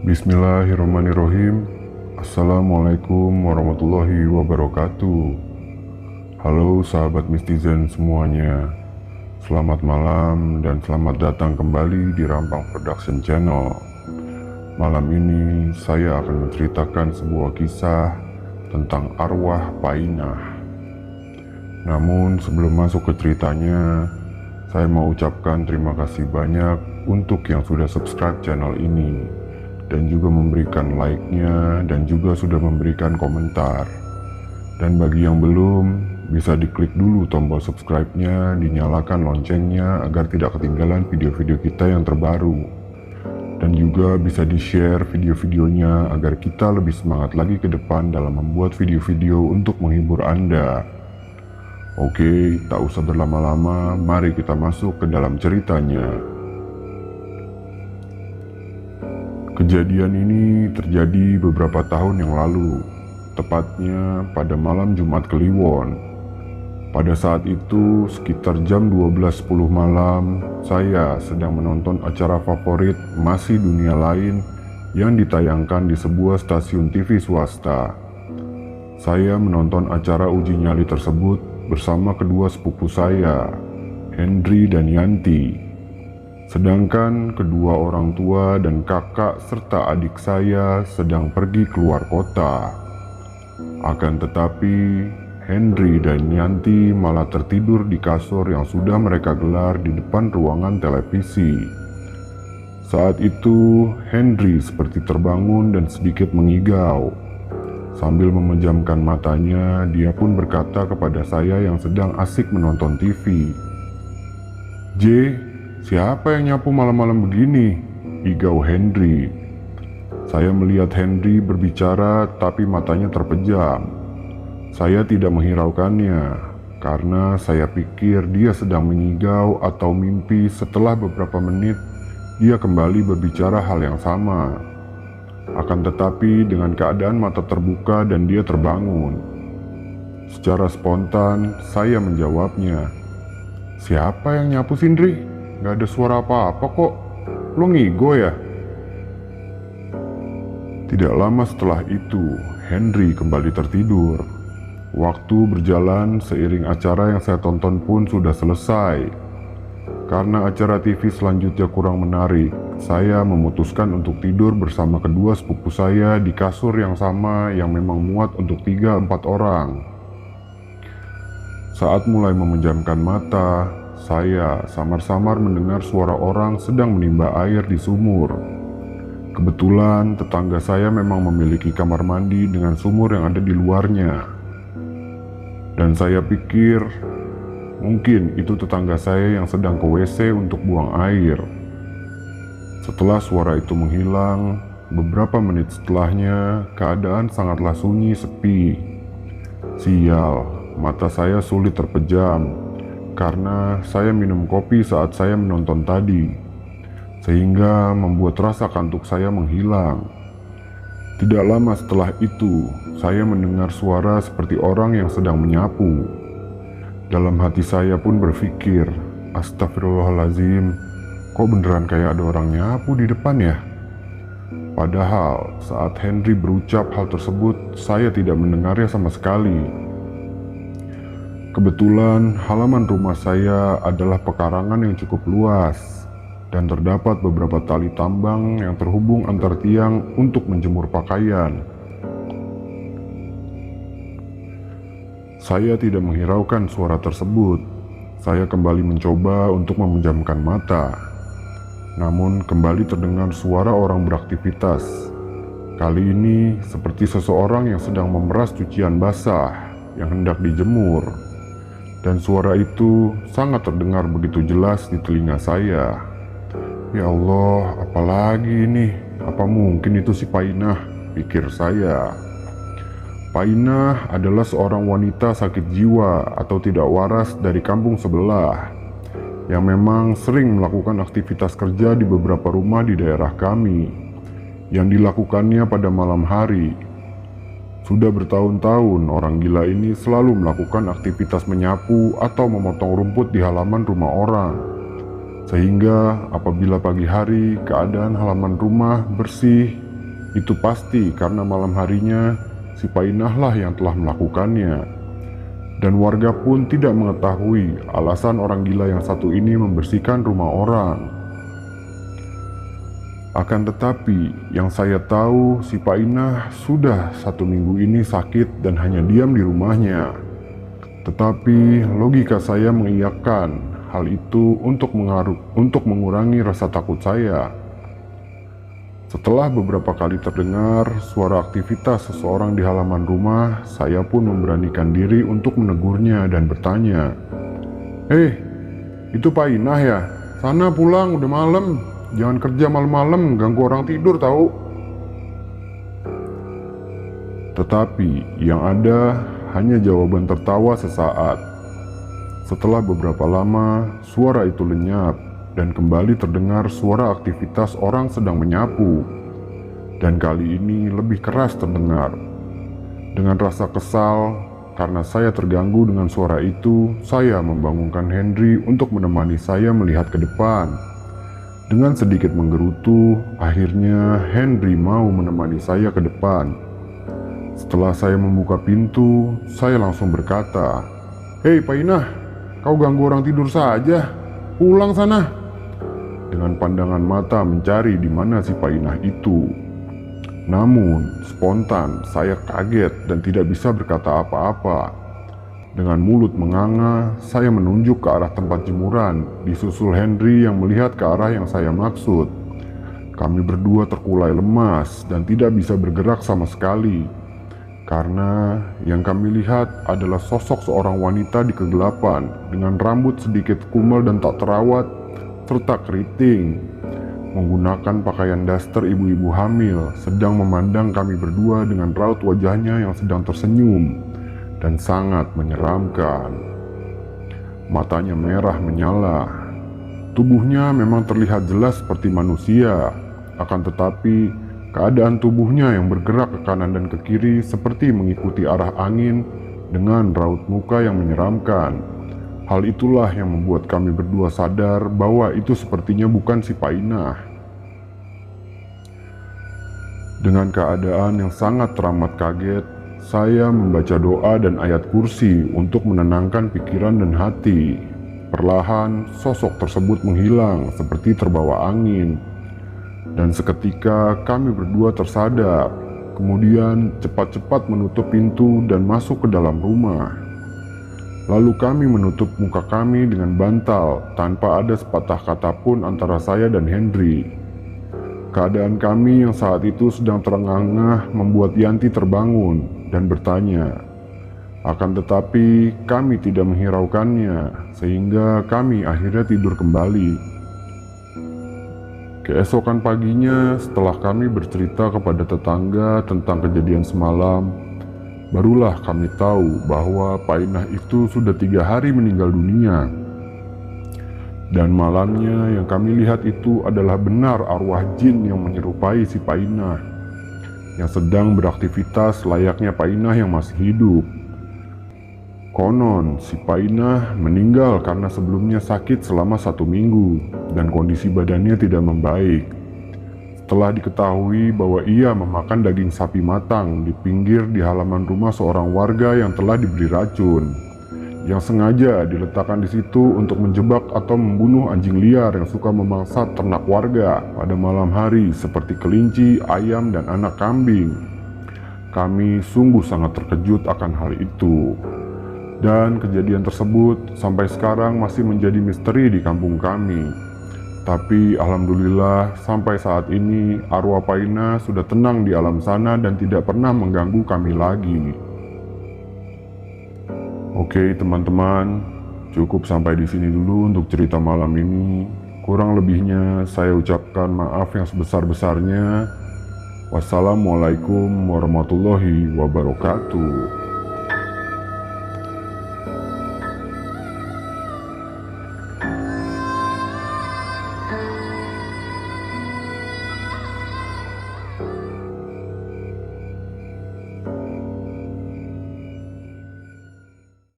Bismillahirrahmanirrahim. Assalamualaikum warahmatullahi wabarakatuh. Halo sahabat Mistizen semuanya. Selamat malam dan selamat datang kembali di Rampang Production Channel. Malam ini saya akan menceritakan sebuah kisah tentang arwah Painah. Namun sebelum masuk ke ceritanya, saya mau ucapkan terima kasih banyak untuk yang sudah subscribe channel ini dan juga memberikan like-nya dan juga sudah memberikan komentar. Dan bagi yang belum, bisa diklik dulu tombol subscribe-nya, dinyalakan loncengnya agar tidak ketinggalan video-video kita yang terbaru. Dan juga bisa di-share video-videonya agar kita lebih semangat lagi ke depan dalam membuat video-video untuk menghibur Anda. Oke, tak usah berlama-lama, mari kita masuk ke dalam ceritanya. Kejadian ini terjadi beberapa tahun yang lalu, tepatnya pada malam Jumat Kliwon. Pada saat itu, sekitar jam 12.10 malam, saya sedang menonton acara favorit Masih Dunia Lain yang ditayangkan di sebuah stasiun TV swasta. Saya menonton acara uji nyali tersebut bersama kedua sepupu saya, Hendri dan Yanti. Sedangkan kedua orang tua dan kakak serta adik saya sedang pergi keluar kota. Akan tetapi, Hendri dan Yanti malah tertidur di kasur yang sudah mereka gelar di depan ruangan televisi. Saat itu, Hendri seperti terbangun dan sedikit mengigau. Sambil memejamkan matanya, dia pun berkata kepada saya yang sedang asik menonton TV. "J, siapa yang nyapu malam-malam begini?" igau Hendri. Saya melihat Hendri berbicara tapi matanya terpejam. Saya tidak menghiraukannya karena saya pikir dia sedang mengigau atau mimpi. Setelah beberapa menit, dia kembali berbicara hal yang sama. Akan tetapi dengan keadaan mata terbuka dan dia terbangun. Secara spontan, saya menjawabnya, "Siapa yang nyapu, Sindri? Gak ada suara apa-apa kok. Lo ngigo ya?" Tidak lama setelah itu, Hendri kembali tertidur. Waktu berjalan seiring acara yang saya tonton pun sudah selesai. Karena acara TV selanjutnya kurang menarik, saya memutuskan untuk tidur bersama kedua sepupu saya di kasur yang sama yang memang muat untuk 3-4 orang. Saat mulai memejamkan mata, saya samar-samar mendengar suara orang sedang menimba air di sumur. Kebetulan tetangga saya memang memiliki kamar mandi dengan sumur yang ada di luarnya. Dan saya pikir, mungkin itu tetangga saya yang sedang ke WC untuk buang air. Setelah suara itu menghilang, beberapa menit setelahnya, keadaan sangatlah sunyi sepi. Sial, mata saya sulit terpejam karena saya minum kopi saat saya menonton tadi, sehingga membuat rasa kantuk saya menghilang. Tidak lama setelah itu, saya mendengar suara seperti orang yang sedang menyapu. Dalam hati saya pun berpikir, astagfirullahalazim, kok beneran kayak ada orang nyapu di depan ya? Padahal saat Hendri berucap hal tersebut, saya tidak mendengarnya sama sekali. Kebetulan halaman rumah saya adalah pekarangan yang cukup luas dan terdapat beberapa tali tambang yang terhubung antar tiang untuk menjemur pakaian. Saya tidak menghiraukan suara tersebut. Saya kembali mencoba untuk memejamkan mata. Namun kembali terdengar suara orang beraktivitas. Kali ini seperti seseorang yang sedang memeras cucian basah yang hendak dijemur. Dan suara itu sangat terdengar begitu jelas di telinga saya. Ya Allah, apalagi ini? Apa mungkin itu si Painah? Pikir saya. Painah adalah seorang wanita sakit jiwa atau tidak waras dari kampung sebelah yang memang sering melakukan aktivitas kerja di beberapa rumah di daerah kami yang dilakukannya pada malam hari. Sudah bertahun-tahun orang gila ini selalu melakukan aktivitas menyapu atau memotong rumput di halaman rumah orang. Sehingga apabila pagi hari keadaan halaman rumah bersih, itu pasti karena malam harinya si Painah lah yang telah melakukannya. Dan warga pun tidak mengetahui alasan orang gila yang satu ini membersihkan rumah orang. Akan tetapi, yang saya tahu si Painah sudah 1 minggu ini sakit dan hanya diam di rumahnya. Tetapi logika saya mengiyakan hal itu untuk mengurangi rasa takut saya. Setelah beberapa kali terdengar suara aktivitas seseorang di halaman rumah, saya pun memberanikan diri untuk menegurnya dan bertanya, itu Painah ya? Sana pulang, udah malam. Jangan kerja malam-malam, ganggu orang tidur tahu." Tetapi yang ada hanya jawaban tertawa sesaat. Setelah beberapa lama, suara itu lenyap dan kembali terdengar suara aktivitas orang sedang menyapu. Dan kali ini lebih keras terdengar. Dengan rasa kesal karena saya terganggu dengan suara itu, saya membangunkan Henry untuk menemani saya melihat ke depan. Dengan sedikit menggerutu, akhirnya Henry mau menemani saya ke depan. Setelah saya membuka pintu, saya langsung berkata, "Hei Painah, kau ganggu orang tidur saja. Pulang sana." Dengan pandangan mata mencari di mana si Painah itu. Namun, spontan saya kaget dan tidak bisa berkata apa-apa. Dengan mulut menganga, saya menunjuk ke arah tempat jemuran, disusul Henry yang melihat ke arah yang saya maksud. Kami berdua terkulai lemas dan tidak bisa bergerak sama sekali. Karena yang kami lihat adalah sosok seorang wanita di kegelapan dengan rambut sedikit kumel dan tak terawat, serta keriting. Menggunakan pakaian daster ibu-ibu hamil, sedang memandang kami berdua dengan raut wajahnya yang sedang tersenyum dan sangat menyeramkan. Matanya merah menyala. Tubuhnya memang terlihat jelas seperti manusia, akan tetapi keadaan tubuhnya yang bergerak ke kanan dan ke kiri seperti mengikuti arah angin dengan raut muka yang menyeramkan. Hal itulah yang membuat kami berdua sadar bahwa itu sepertinya bukan si Painah. Dengan keadaan yang sangat teramat kaget, saya membaca doa dan ayat kursi untuk menenangkan pikiran dan hati. Perlahan, sosok tersebut menghilang seperti terbawa angin. Dan seketika kami berdua tersadar, kemudian cepat-cepat menutup pintu dan masuk ke dalam rumah. Lalu kami menutup muka kami dengan bantal tanpa ada sepatah kata pun antara saya dan Henry. Keadaan kami yang saat itu sedang terengah-engah membuat Yanti terbangun dan bertanya. Akan tetapi kami tidak menghiraukannya, sehingga kami akhirnya tidur kembali. Keesokan paginya, setelah kami bercerita kepada tetangga tentang kejadian semalam, barulah kami tahu bahwa Painah itu sudah 3 hari meninggal dunia. Dan malamnya yang kami lihat itu adalah benar arwah jin yang menyerupai si Painah, yang sedang beraktivitas layaknya Painah yang masih hidup. Konon si Painah meninggal karena sebelumnya sakit selama 1 minggu dan kondisi badannya tidak membaik. Setelah diketahui bahwa ia memakan daging sapi matang di pinggir di halaman rumah seorang warga yang telah diberi racun, yang sengaja diletakkan di situ untuk menjebak atau membunuh anjing liar yang suka memangsa ternak warga pada malam hari seperti kelinci, ayam, dan anak kambing. Kami sungguh sangat terkejut akan hal itu. Dan kejadian tersebut sampai sekarang masih menjadi misteri di kampung kami. Tapi alhamdulillah sampai saat ini arwah Painah sudah tenang di alam sana dan tidak pernah mengganggu kami lagi. Oke teman-teman, cukup sampai di sini dulu untuk cerita malam ini. Kurang lebihnya saya ucapkan maaf yang sebesar-besarnya. Wassalamualaikum warahmatullahi wabarakatuh.